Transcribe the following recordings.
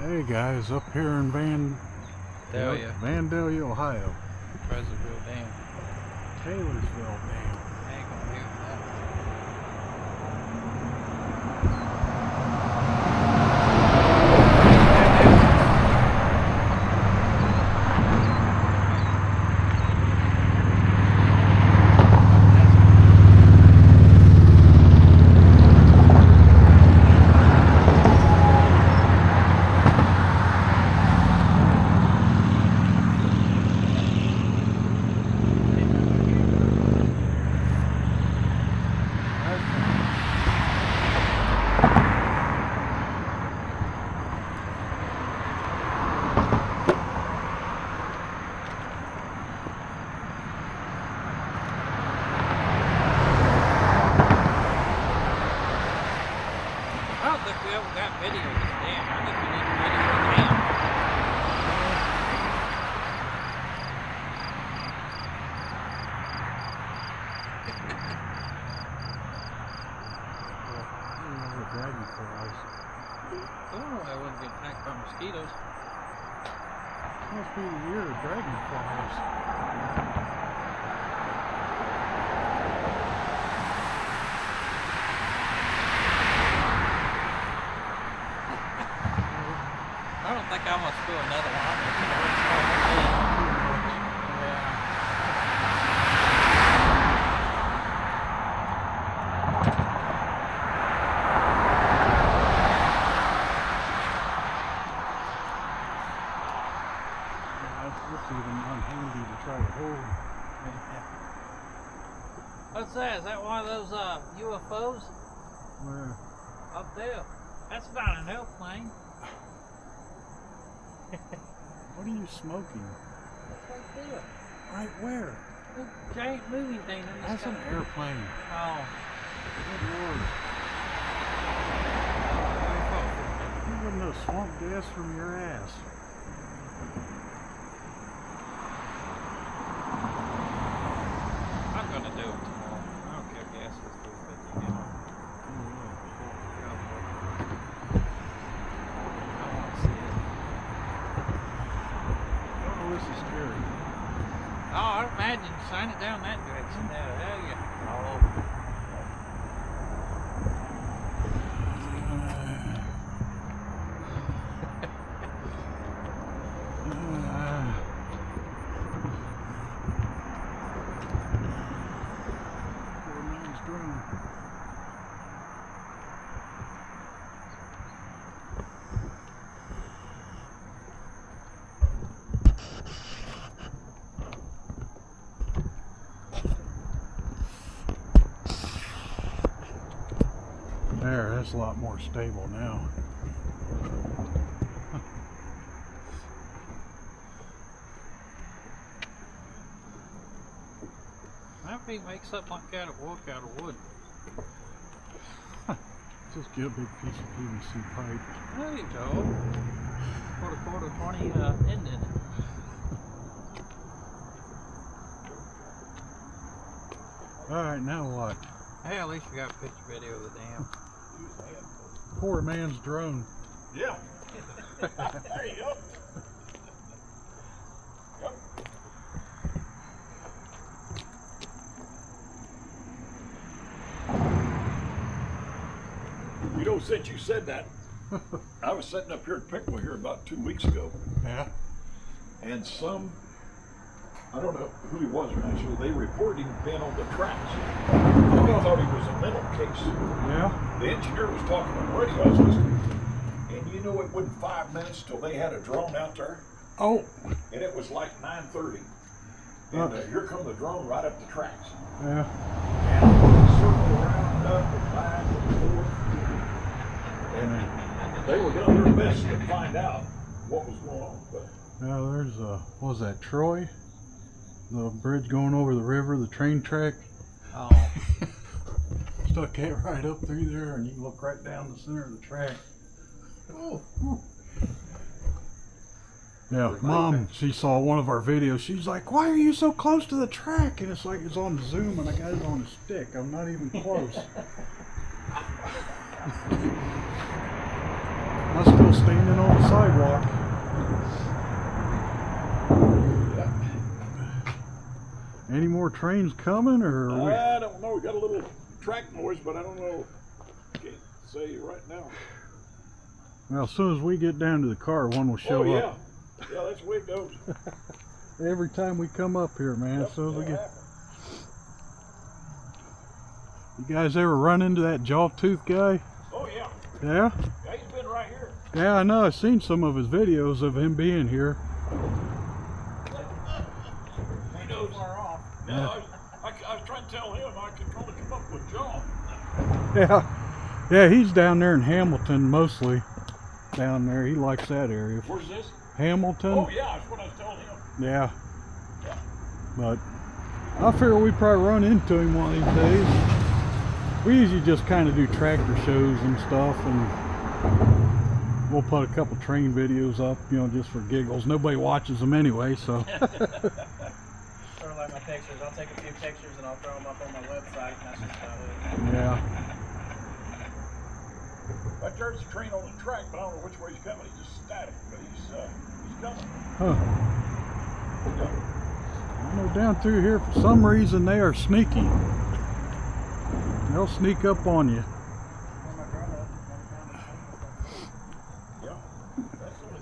Hey guys, up here in Vandalia, Ohio. Taylorsville Dam. Taylorsville Dam. I ain't gonna hear that. I don't think we ever got video of this dam. I think we need to video the dam. Dragonflies. Oh, I wouldn't get attacked by mosquitoes. Must be the year of dragonflies. I don't think I must do another one. It's even unhandy to try to hold. What's that? Is that one of those UFOs? Where? Up there. That's not an airplane. What are you smoking? That's right there. Right where? The giant moving thing in the That's sky. an airplane. Oh. Good Lord. You wouldn't have swamp gas from your ass. I'm gonna do it tomorrow. I don't care if gas is $2.50 a gallon. I want to see it. Oh, this is scary. Oh, I imagine sign it down that direction there. There you go. All over. Poor man's drone. There, that's a lot more stable now. How if he makes something like that at walk out of wood? Just get a big piece of PVC pipe. There you go. Put a quarter 20 end in it. Alright, now what? Hey, at least we got a picture video of the dam. Poor man's drone. Yeah. There you go. Yep. You know, since you said that, I was sitting up here at Pickle here about 2 weeks ago, Yeah? and I don't know who he was or not, so they reported him being on the tracks. They thought he was a mental case. Yeah? The engineer was talking on the radio, I was listening, and you know it wasn't 5 minutes till they had a drone out there, Oh! and it was like 9:30. And here come the drone right up the tracks. Yeah. And circle around, up and back and forth. And they were doing their best to find out what was going on. But Now there's what was that, Troy? The bridge going over the river, the train track. Oh. Stuck it right up through there, and you can look right down the center of the track. Oh. Yeah, Mom, she saw one of our videos. She's like, "Why are you so close to the track?" And it's like it's on Zoom, and I got it on a stick. I'm not even close. I still still standing on the sidewalk. Yeah. Any more trains coming, or are we? I don't know. We got a little track noise, but I don't know. Can't say right now. Well, as soon as we get down to the car, one will show yeah. up. Yeah, that's the way it goes. Every time we come up here, man. Yep, As soon as we get. happen. You guys ever run into that jawtooth guy? Oh yeah. Yeah? Yeah, he's been right here. Yeah, I know. I've seen some of his videos of him being here. He knows. Far off. Yeah, I was trying to tell him I could only come up with John. Yeah. Yeah, he's down there in Hamilton mostly. Down there. He likes that area. Where's this? Hamilton? Oh yeah, that's what I was telling him. Yeah. Yeah. But I figure we probably run into him one of these days. We usually just kind of do tractor shows and stuff, and we'll put a couple train videos up, you know, just for giggles. Nobody watches them anyway, so. Sort of like my pictures. I'll take a few pictures and I'll throw them up on my website, and that's just about it. Yeah. Right there's a train on the track, but I don't know which way he's coming. He's just static, but he's coming. Huh. I know down through here, for some reason, they are sneaky. They'll sneak up on you. Yeah. That's what it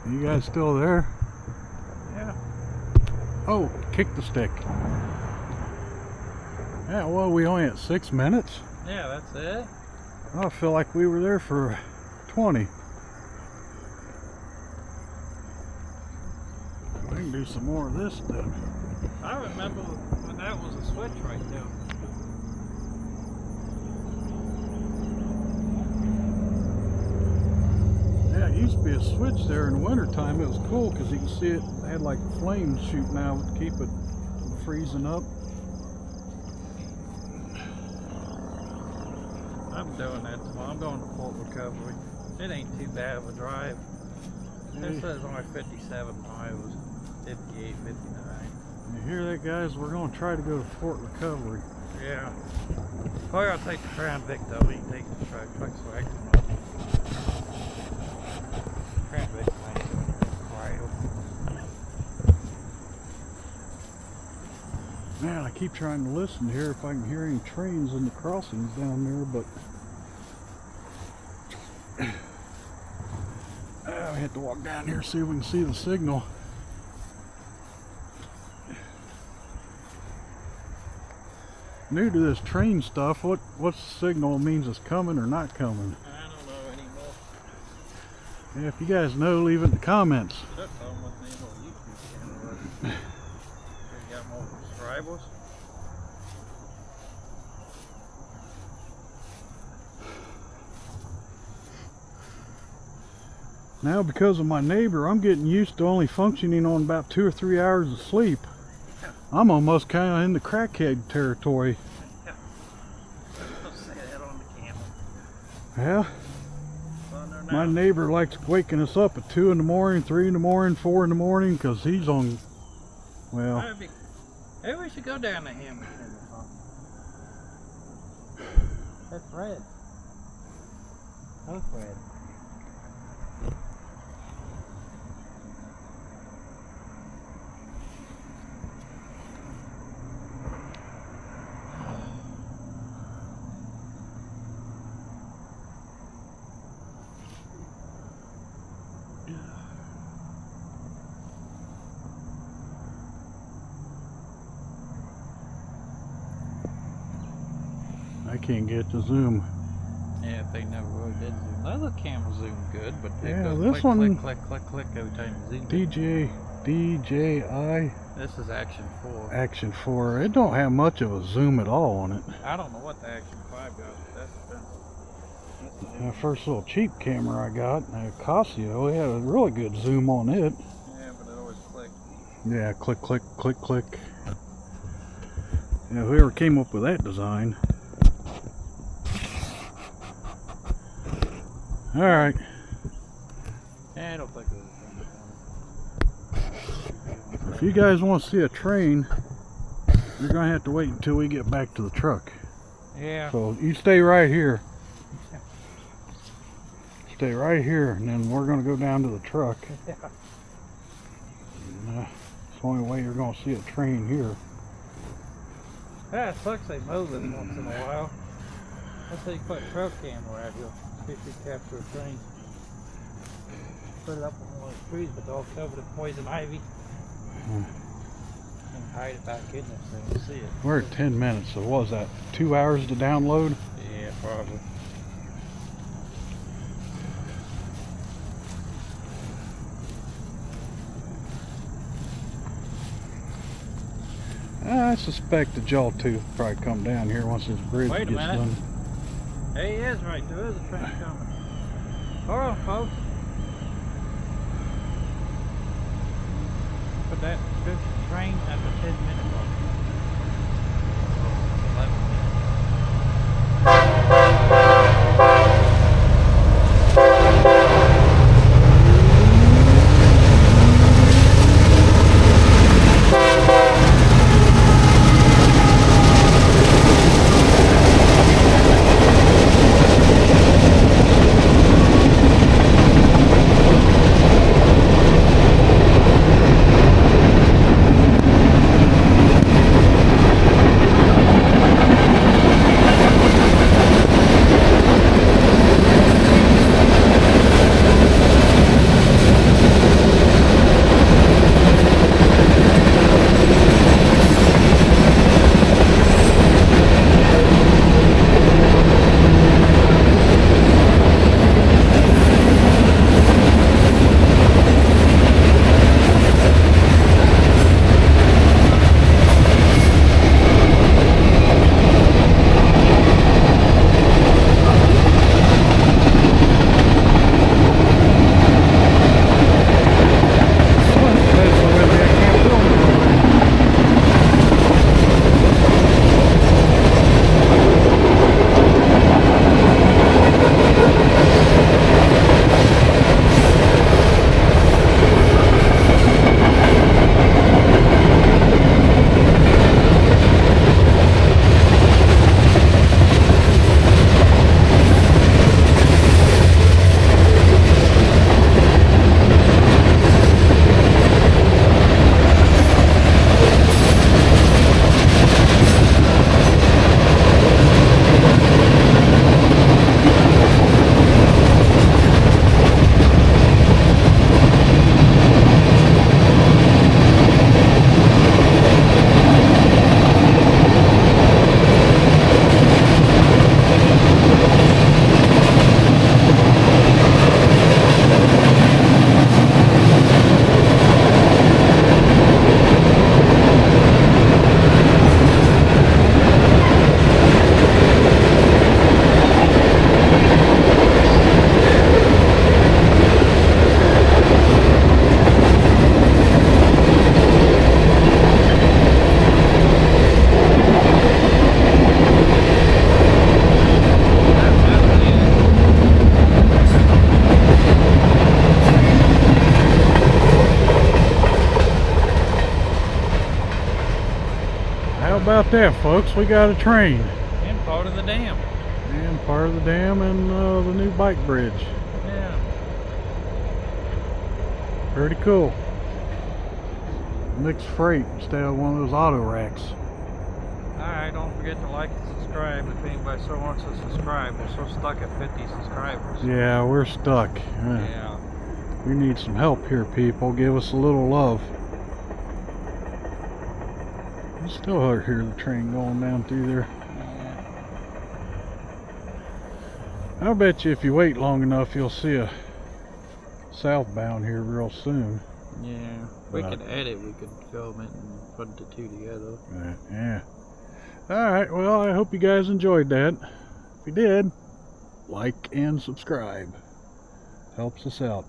is. You guys still there? Yeah. Oh, kick the stick. Yeah, well, we only at 6 minutes. Yeah, that's it. I feel like we were there for 20. We can do some more of this then. I remember when that was a switch right there. Yeah, it used to be a switch there in the wintertime. It was cool because you can see it had like flames shooting out to keep it from freezing up. I'm doing that tomorrow. I'm going to Fort Recovery. It ain't too bad of a drive. It says only 57 miles, 58, 59. You hear that, guys? We're going to try to go to Fort Recovery. Yeah. Oh, I gotta take the Crown Vic though. We can take the truck swag tomorrow. Crown Vic might be quiet. Man, I keep trying to listen here if I can hear any trains in the crossings down there, but I have to walk down here see if we can see the signal. New to this train stuff, what's the signal means it's coming or not coming? I don't know anymore. Yeah, if you guys know, leave it in the comments. That's almost need more YouTube channel. Sure you got more subscribers. Now, because of my neighbor, I'm getting used to only functioning on about 2 or 3 hours of sleep. I'm almost kind of in the crackhead territory. Don't say that on the camera. Yeah, Well, no, my no. neighbor likes waking us up at 2 in the morning, 3 in the morning, 4 in the morning, because he's on, well, Maybe we should go down to Hamilton or something. That's red. That's red. I can't get to zoom. Yeah, they never really did zoom. The other camera zoomed good, but it Yeah, goes this click, one- click, click, click, click every time you zoom. DJI This is Action 4. Action 4. It don't have much of a zoom at all on it. I don't know what the Action 5 got, but that's expensive. The first little cheap camera I got, a Casio, it had a really good zoom on it. Yeah, but it always clicked. Yeah, click, click, click, click. Yeah, whoever came up with that design. Alright. Yeah, I don't think it was. If you guys want to see a train, you're going to have to wait until we get back to the truck. Yeah. So you stay right here. stay right here, and then we're gonna go down to the truck. Yeah. And, it's the only way you're gonna see a train here. Yeah, it sucks they mow this once in a while. Let's say you put a trail camera out here, see if you capture a train. Put it up on one of the trees, but they're all covered in poison ivy. And hide it back in this thing to see it. We're at 10 minutes, so what was that, 2 hours to download? Yeah, probably. I suspect the jaw tooth will probably come down here once this bridge Wait a gets minute. done. Hey, he is right. There is a train coming. Hold on, folks. Put that description train at the 10-minute mark. 11 How about that, folks? We got a train. And part of the dam. And part of the dam and the new bike bridge. Yeah. Pretty cool. Mixed freight instead of one of those auto racks. Alright, don't forget to like and subscribe if anybody still wants to subscribe. We're so stuck at 50 subscribers. Yeah, we're stuck. Yeah. We need some help here, people. Give us a little love. You still hear the train going down through there. I'll bet you if you wait long enough, you'll see a southbound here real soon. Yeah. We could edit, we could film it and put the two together. Yeah. Alright, well, I hope you guys enjoyed that. If you did, like and subscribe. Helps us out.